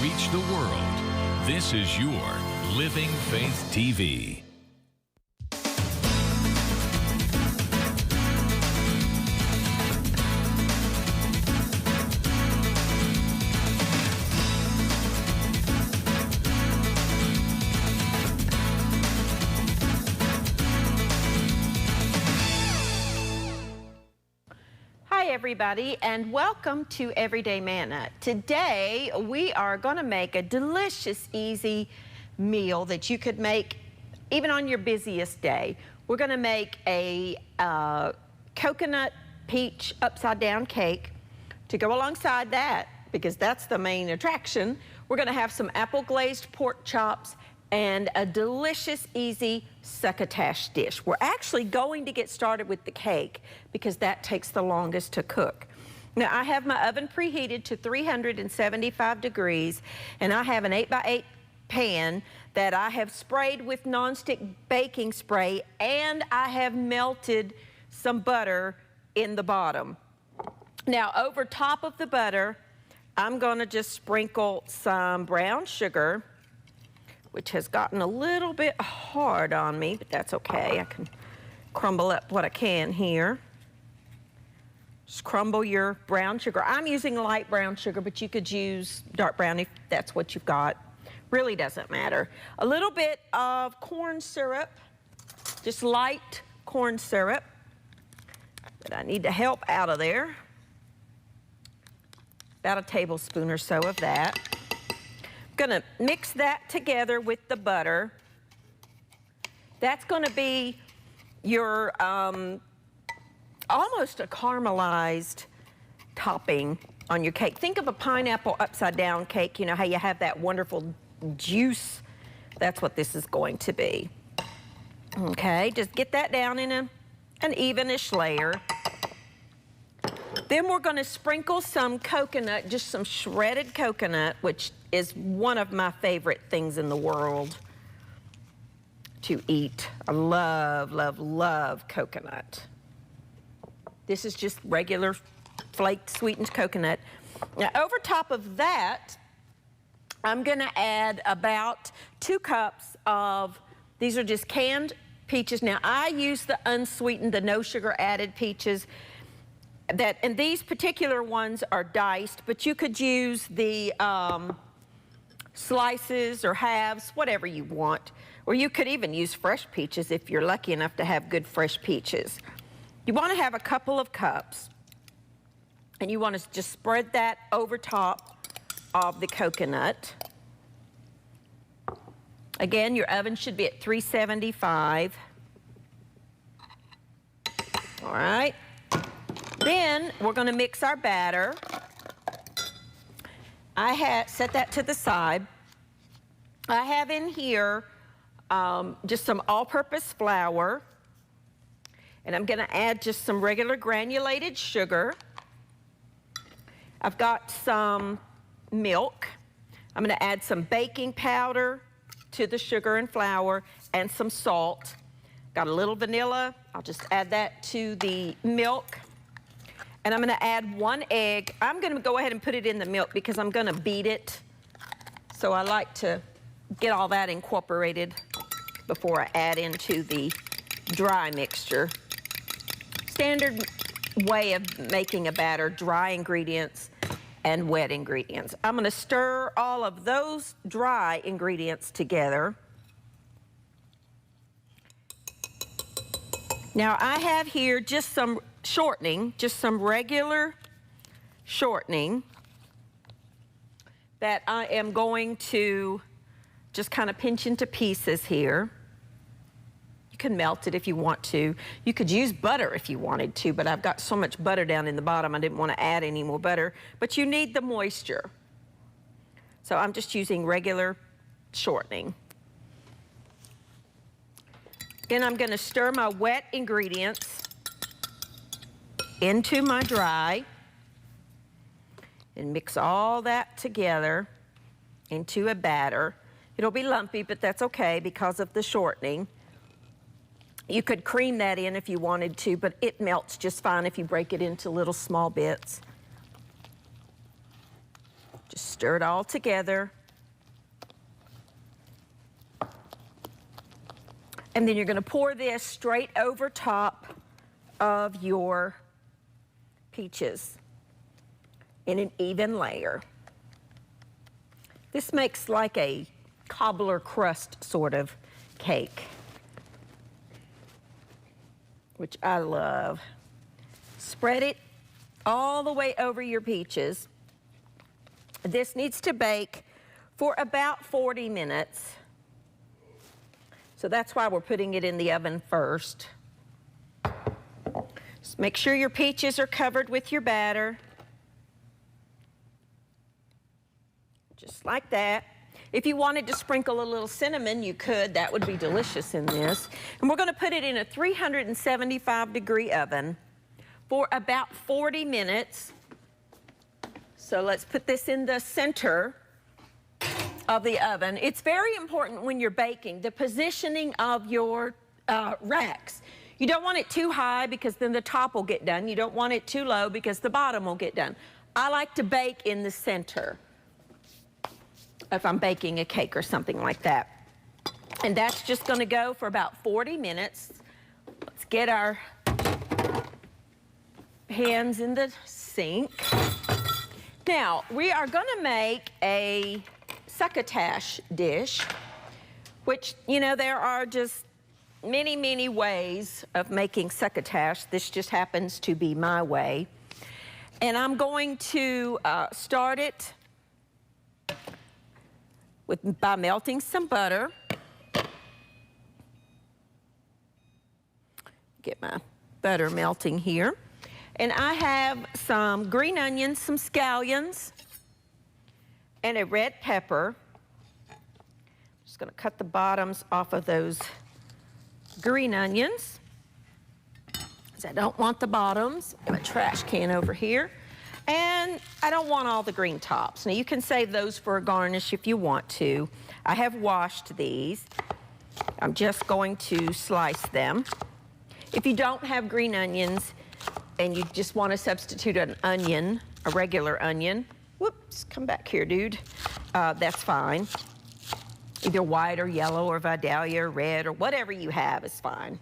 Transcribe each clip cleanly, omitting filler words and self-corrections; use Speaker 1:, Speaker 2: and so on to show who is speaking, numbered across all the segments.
Speaker 1: reach the world. This is your Living Faith TV.
Speaker 2: Hi everybody, and welcome to Everyday Manna. Today we are going to make a delicious, easy meal that you could make even on your busiest day. We're going to make a coconut peach upside down cake. To go alongside that, because that's the main attraction, we're going to have some apple glazed pork chops and a delicious, easy succotash dish. We're actually going to get started with the cake because that takes the longest to cook. Now, I have my oven preheated to 375 degrees, and I have an 8x8 pan that I have sprayed with nonstick baking spray, and I have melted some butter in the bottom. Now, over top of the butter, I'm gonna just sprinkle some brown sugar, which has gotten a little bit hard on me, but that's okay. I can crumble up what I can here. Just crumble your brown sugar. I'm using light brown sugar, but you could use dark brown if that's what you've got. Really doesn't matter. A little bit of corn syrup, just light corn syrup that I need to help out of there. About a tablespoon or so of that. Gonna mix that together with the butter. That's gonna be your almost a caramelized topping on your cake. Think of a pineapple upside down cake. You know how you have that wonderful juice? That's what this is going to be. Okay, just get that down in an evenish layer. Then we're gonna sprinkle some coconut, just some shredded coconut, which is one of my favorite things in the world to eat. I love, love, love coconut. This is just regular flaked sweetened coconut. Now, over top of that, I'm gonna add about 2 cups of, these are just canned peaches. Now, I use the unsweetened, the no sugar added peaches. And these particular ones are diced, but you could use the slices or halves, whatever you want. Or you could even use fresh peaches if you're lucky enough to have good fresh peaches. You want to have a couple of cups, and you want to just spread that over top of the coconut. Again, your oven should be at 375. All right. Then we're going to mix our batter. I had set that to the side. I have in here just some all-purpose flour, and I'm going to add just some regular granulated sugar. I've got some milk. I'm going to add some baking powder to the sugar and flour and some salt. Got a little vanilla. I'll just add that to the milk. And I'm gonna add 1 egg. I'm gonna go ahead and put it in the milk because I'm gonna beat it. So I like to get all that incorporated before I add into the dry mixture. Standard way of making a batter, dry ingredients and wet ingredients. I'm gonna stir all of those dry ingredients together. Now I have here just some shortening, just some regular shortening that I am going to just kind of pinch into pieces here. You can melt it if you want to. You could use butter if you wanted to, but I've got so much butter down in the bottom, I didn't want to add any more butter, but you need the moisture. So I'm just using regular shortening. Then I'm going to stir my wet ingredients into my dry and mix all that together into a batter. It'll be lumpy, but that's okay because of the shortening. You could cream that in if you wanted to, but it melts just fine if you break it into little small bits. Just stir it all together. And then you're going to pour this straight over top of your peaches in an even layer. This makes like a cobbler crust sort of cake, which I love. Spread it all the way over your peaches. This needs to bake for about 40 minutes. So that's why we're putting it in the oven first. Just make sure your peaches are covered with your batter. Just like that. If you wanted to sprinkle a little cinnamon, you could. That would be delicious in this. And we're going to put it in a 375-degree oven for about 40 minutes. So let's put this in the center of the oven. It's very important when you're baking, the positioning of your racks. You don't want it too high because then the top will get done. You don't want it too low because the bottom will get done. I like to bake in the center if I'm baking a cake or something like that. And that's just gonna go for about 40 minutes. Let's get our pans in the sink. Now, we are gonna make a succotash dish, which, you know, there are just many, many ways of making succotash. This just happens to be my way. And I'm going to start it by melting some butter. Get my butter melting here. And I have some green onions, some scallions, and a red pepper. Just gonna cut the bottoms off of those green onions, because I don't want the bottoms. I have a trash can over here. And I don't want all the green tops. Now you can save those for a garnish if you want to. I have washed these. I'm just going to slice them. If you don't have green onions and you just want to substitute an onion, a regular onion, whoops, come back here, dude. That's fine. Either white or yellow or Vidalia or red or whatever you have is fine.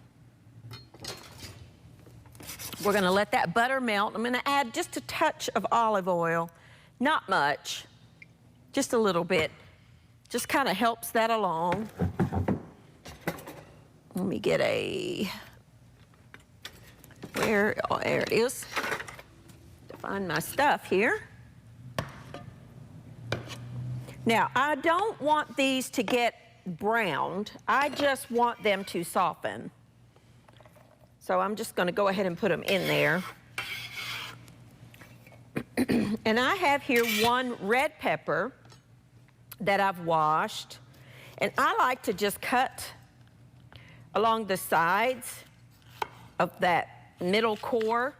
Speaker 2: We're gonna let that butter melt. I'm gonna add just a touch of olive oil, not much, just a little bit. Just kind of helps that along. Let me get there it is. To find my stuff here. Now, I don't want these to get browned. I just want them to soften. So I'm just gonna go ahead and put them in there. And I have here one red pepper that I've washed. And I like to just cut along the sides of that middle core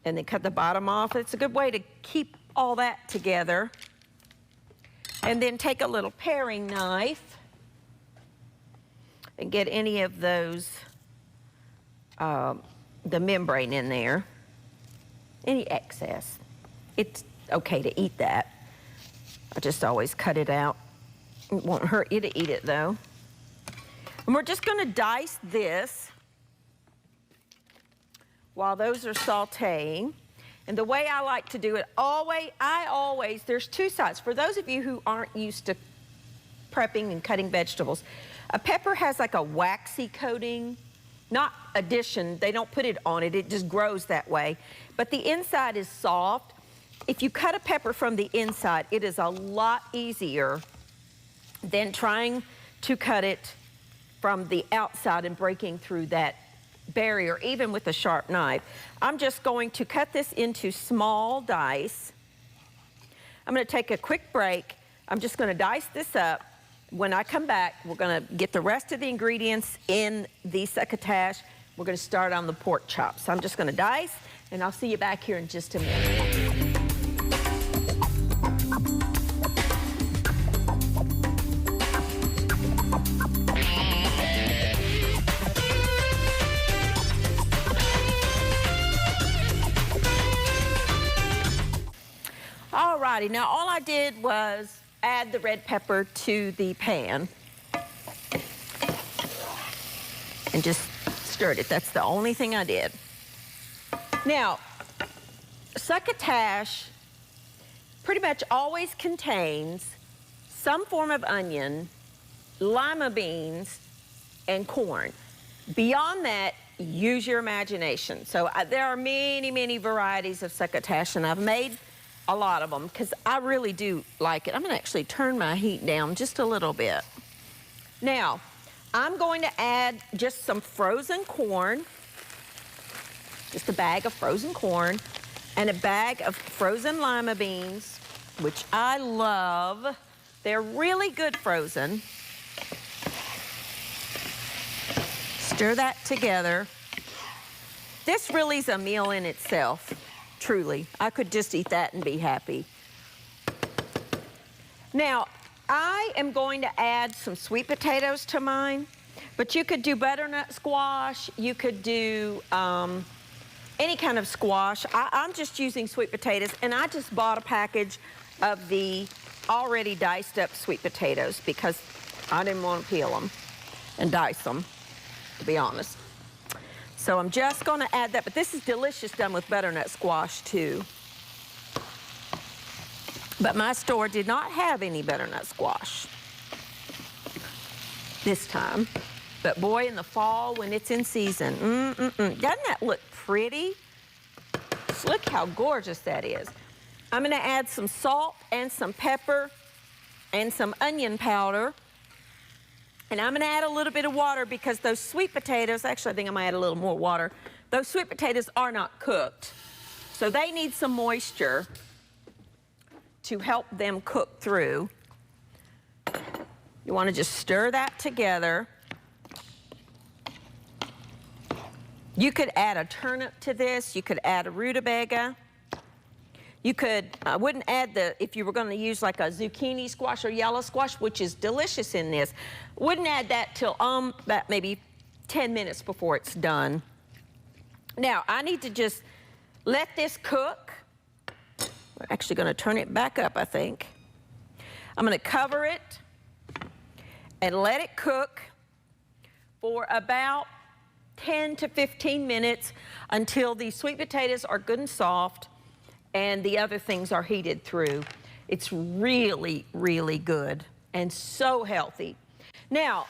Speaker 2: and then cut the bottom off. It's a good way to keep all that together. And then take a little paring knife and get any of those, the membrane in there, any excess. It's okay to eat that. I just always cut it out. It won't hurt you to eat it though. And we're just gonna dice this while those are sauteing. And the way I like to do it, there's two sides. For those of you who aren't used to prepping and cutting vegetables, a pepper has like a waxy coating, not addition. They don't put it on it. It just grows that way. But the inside is soft. If you cut a pepper from the inside, it is a lot easier than trying to cut it from the outside and breaking through that barrier, even with a sharp knife. I'm just going to cut this into small dice. I'm going to take a quick break. I'm just going to dice this up. When I come back, we're going to get the rest of the ingredients in the succotash. We're going to start on the pork chops. So I'm just going to dice, and I'll see you back here in just a minute. righty, now all I did was add the red pepper to the pan and just stirred it. That's the only thing I did. Now, succotash pretty much always contains some form of onion, lima beans, and corn. Beyond that, use your imagination. So there are many, many varieties of succotash, and I've made a lot of them because I really do like it. I'm gonna actually turn my heat down just a little bit. Now, I'm going to add just some frozen corn, just a bag of frozen corn, and a bag of frozen lima beans, which I love. They're really good frozen. Stir that together. This really is a meal in itself, truly. I could just eat that and be happy. Now, I am going to add some sweet potatoes to mine, but you could do butternut squash, you could do any kind of squash. I'm just using sweet potatoes, and I just bought a package of the already diced up sweet potatoes because I didn't want to peel them and dice them, to be honest. So I'm just going to add that, but this is delicious done with butternut squash too. But my store did not have any butternut squash this time. But boy, in the fall when it's in season, doesn't that look pretty? Just look how gorgeous that is. I'm gonna add some salt and some pepper and some onion powder. And I'm gonna add a little bit of water because those sweet potatoes, actually I think I might add a little more water. Those sweet potatoes are not cooked. So they need some moisture to help them cook through. You wanna just stir that together. You could add a turnip to this. You could add a rutabaga. You could, I wouldn't add if you were gonna use like a zucchini squash or yellow squash, which is delicious in this, wouldn't add that till about maybe 10 minutes before it's done. Now, I need to just let this cook. We're actually gonna turn it back up, I think. I'm gonna cover it and let it cook for about 10 to 15 minutes until the sweet potatoes are good and soft and the other things are heated through. It's really, really good and so healthy. Now,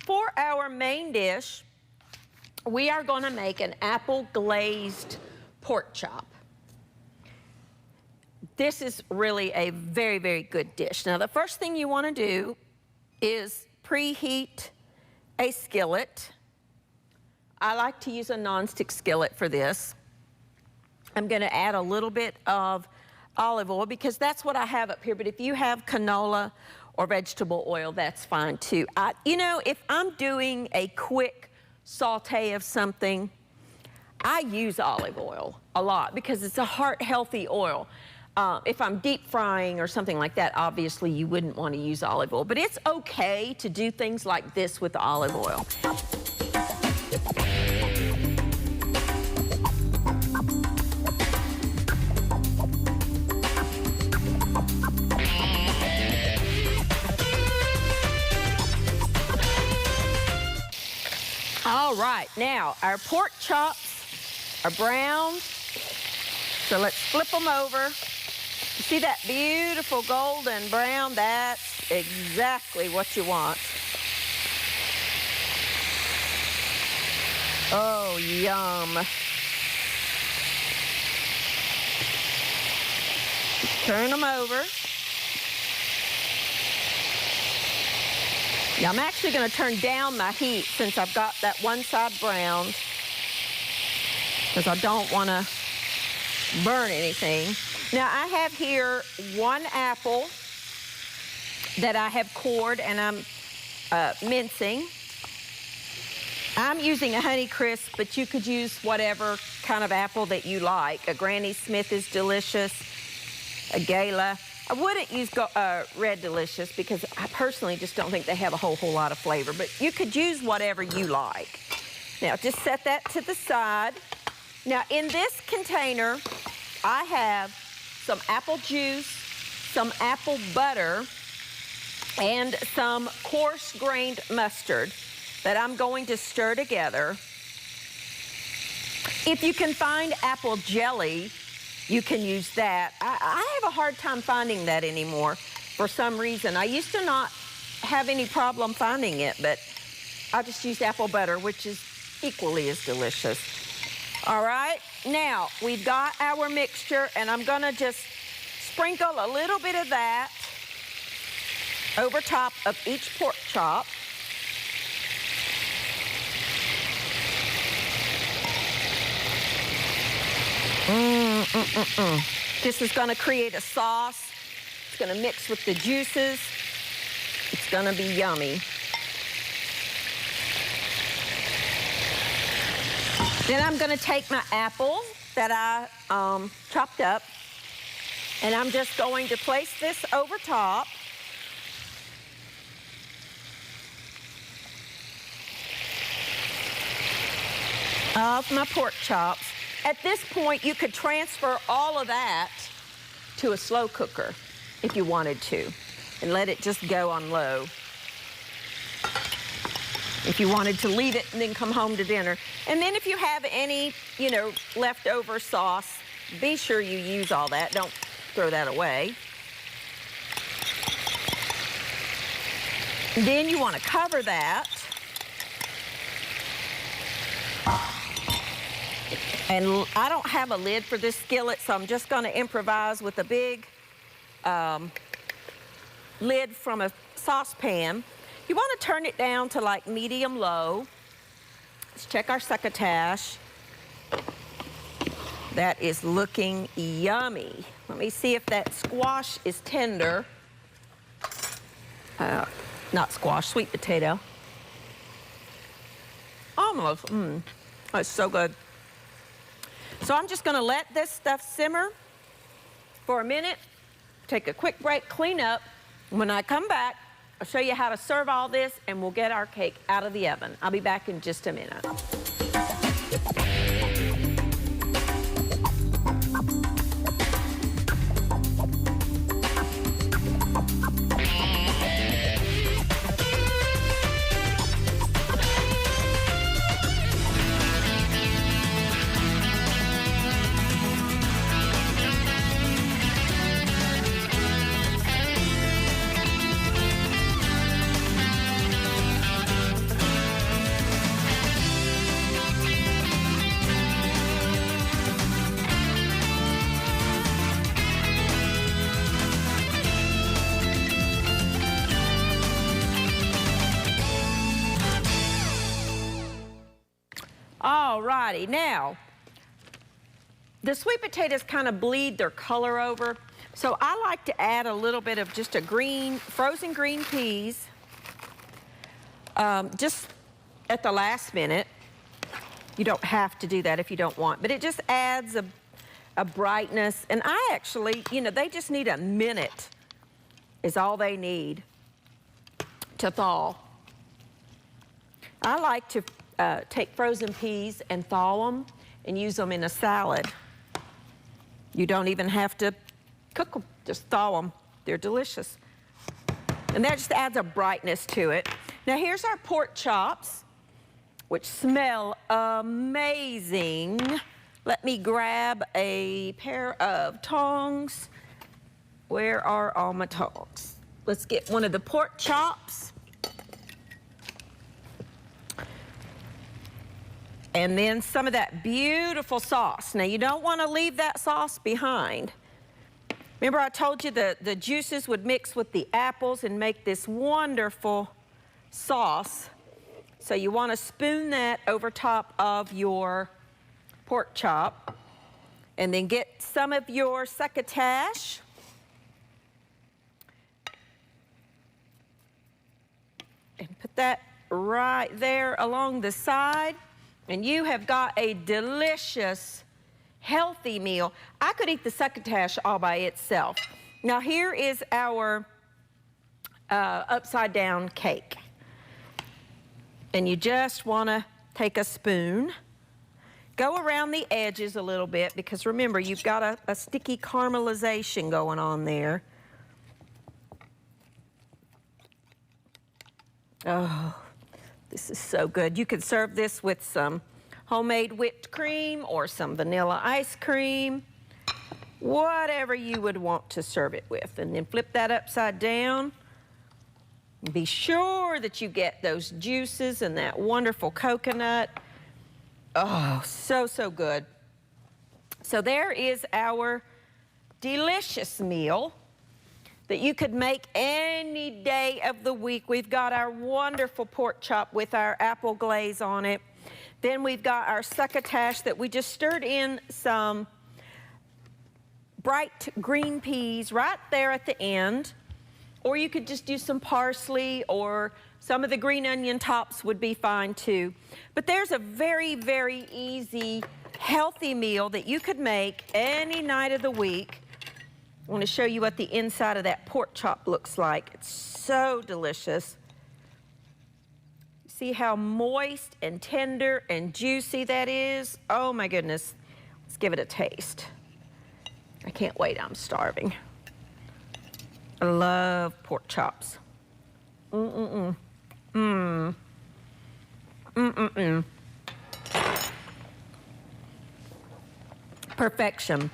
Speaker 2: for our main dish, we are gonna make an apple glazed pork chop. This is really a very, very good dish. Now, the first thing you wanna do is preheat a skillet. I like to use a nonstick skillet for this. I'm gonna add a little bit of olive oil because that's what I have up here, but if you have canola or vegetable oil, that's fine too. You know, if I'm doing a quick saute of something, I use olive oil a lot because it's a heart-healthy oil. If I'm deep frying or something like that, obviously you wouldn't want to use olive oil, but it's okay to do things like this with olive oil. All right, now our pork chops are browned, so let's flip them over. You see that beautiful golden brown? That's exactly what you want. Oh, yum. Turn them over. Yeah, I'm actually going to turn down my heat since I've got that one side browned because I don't want to burn anything. Now, I have here one apple that I have cored and I'm mincing. I'm using a Honeycrisp, but you could use whatever kind of apple that you like. A Granny Smith is delicious, a Gala. I wouldn't use Red Delicious because I personally just don't think they have a whole lot of flavor, but you could use whatever you like. Now, just set that to the side. Now, in this container, I have some apple juice, some apple butter, and some coarse-grained mustard that I'm going to stir together. If you can find apple jelly, you can use that. I have a hard time finding that anymore for some reason. I used to not have any problem finding it, but I just use apple butter, which is equally as delicious. All right, now we've got our mixture, and I'm gonna just sprinkle a little bit of that over top of each pork chop. This is gonna create a sauce. It's gonna mix with the juices. It's gonna be yummy. Then I'm gonna take my apple that I chopped up, and I'm just going to place this over top. Of my pork chops. At this point, you could transfer all of that to a slow cooker if you wanted to, and let it just go on low. If you wanted to leave it and then come home to dinner. And then if you have any, leftover sauce, be sure you use all that. Don't throw that away. And then you want to cover that. And I don't have a lid for this skillet, so I'm just going to improvise with a big lid from a saucepan. You want to turn it down to like medium-low. Let's check our succotash. That is looking yummy. Let me see if that squash is tender. Not squash, sweet potato. Almost. That's so good. So I'm just gonna let this stuff simmer for a minute, take a quick break, clean up. When I come back, I'll show you how to serve all this, and we'll get our cake out of the oven. I'll be back in just a minute. Alrighty, now, the sweet potatoes kind of bleed their color over, so I like to add a little bit of just frozen green peas, just at the last minute. You don't have to do that if you don't want, but it just adds a brightness, and I actually, they just need a minute is all they need to thaw. I like to take frozen peas and thaw them and use them in a salad. You don't even have to cook them, just thaw them. They're delicious. And that just adds a brightness to it. Now here's our pork chops, which smell amazing. Let me grab a pair of tongs. Where are all my tongs? Let's get one of the pork chops. And then some of that beautiful sauce. Now, you don't want to leave that sauce behind. Remember I told you the juices would mix with the apples and make this wonderful sauce. So you want to spoon that over top of your pork chop. And then get some of your succotash. And put that right there along the side. And you have got a delicious, healthy meal. I could eat the succotash all by itself. Now here is our upside down cake. And you just want to take a spoon, go around the edges a little bit because remember, you've got a sticky caramelization going on there. Oh, this is so good. You could serve this with some homemade whipped cream or some vanilla ice cream, whatever you would want to serve it with. And then flip that upside down. Be sure that you get those juices and that wonderful coconut. Oh, so, so good. So there is our delicious meal that you could make any day of the week. We've got our wonderful pork chop with our apple glaze on it. Then we've got our succotash that we just stirred in some bright green peas right there at the end. Or you could just do some parsley, or some of the green onion tops would be fine too. But there's a very, very easy, healthy meal that you could make any night of the week. I want to show you what the inside of that pork chop looks like. It's so delicious. See how moist and tender and juicy that is? Oh my goodness. Let's give it a taste. I can't wait, I'm starving. I love pork chops. Perfection.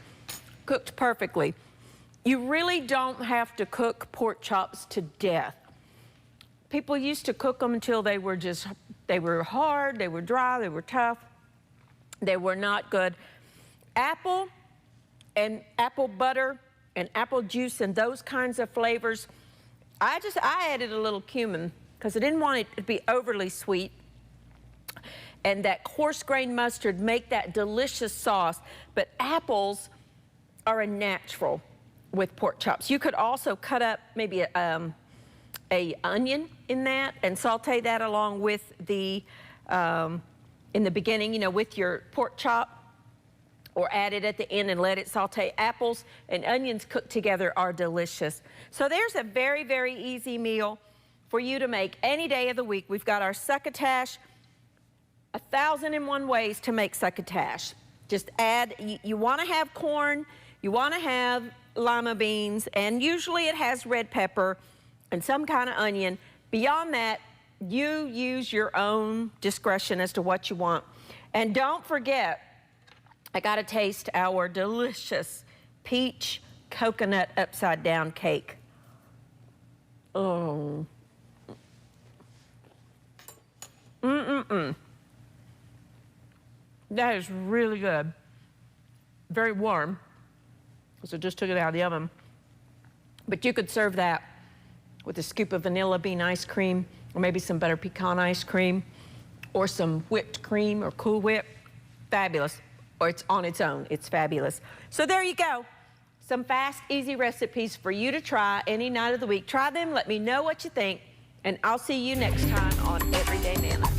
Speaker 2: Cooked perfectly. You really don't have to cook pork chops to death. People used to cook them until they were hard, they were dry, they were tough, they were not good. Apple and apple butter and apple juice and those kinds of flavors, I added a little cumin because I didn't want it to be overly sweet. And that coarse grain mustard make that delicious sauce. But apples are a natural with pork chops. You could also cut up maybe a onion in that and saute that along with the, in the beginning, you know, with your pork chop, or add it at the end and let it saute. Apples and onions cooked together are delicious. So there's a very, very easy meal for you to make any day of the week. We've got our succotash, 1,001 ways to make succotash. Just add, you want to have corn, you want to have lima beans, and usually it has red pepper and some kind of onion. Beyond that, you use your own discretion as to what you want. And don't forget, I got to taste our delicious peach coconut upside down cake. Oh. That is really good. Very warm, because I just took it out of the oven. But you could serve that with a scoop of vanilla bean ice cream, or maybe some butter pecan ice cream, or some whipped cream or Cool Whip. Fabulous. Or it's on its own. It's fabulous. So there you go. Some fast, easy recipes for you to try any night of the week. Try them. Let me know what you think. And I'll see you next time on Everyday Manna.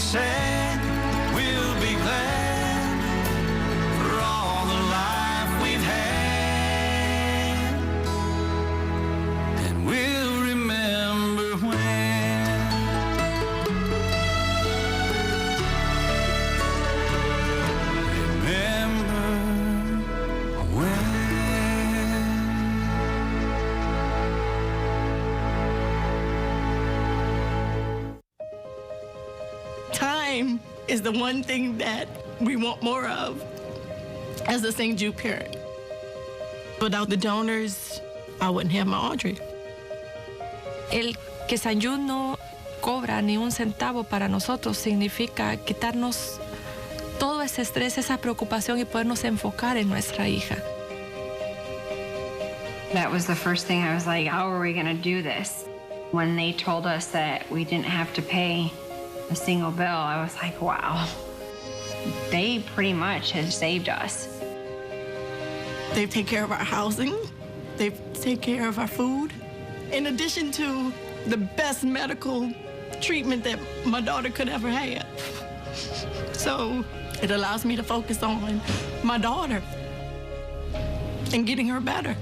Speaker 3: sad, we'll be glad for all the life we've had, and we'll remember when. Remember when.
Speaker 4: Time is the one thing that we want more of as a St. Jude parent. Without the donors, I wouldn't have my Audrey.
Speaker 5: El que St. Jude no cobra ni un centavo para nosotros significa quitarnos todo ese estrés, esa preocupación y podernos enfocar en nuestra hija.
Speaker 6: That was the first thing I was like, how are we going to do this? When they told us that we didn't have to pay a single bill, I was like, wow. They pretty much have saved us.
Speaker 4: They take care of our housing. They take care of our food. In addition to the best medical treatment that my daughter could ever have. So it allows me to focus on my daughter and getting her better.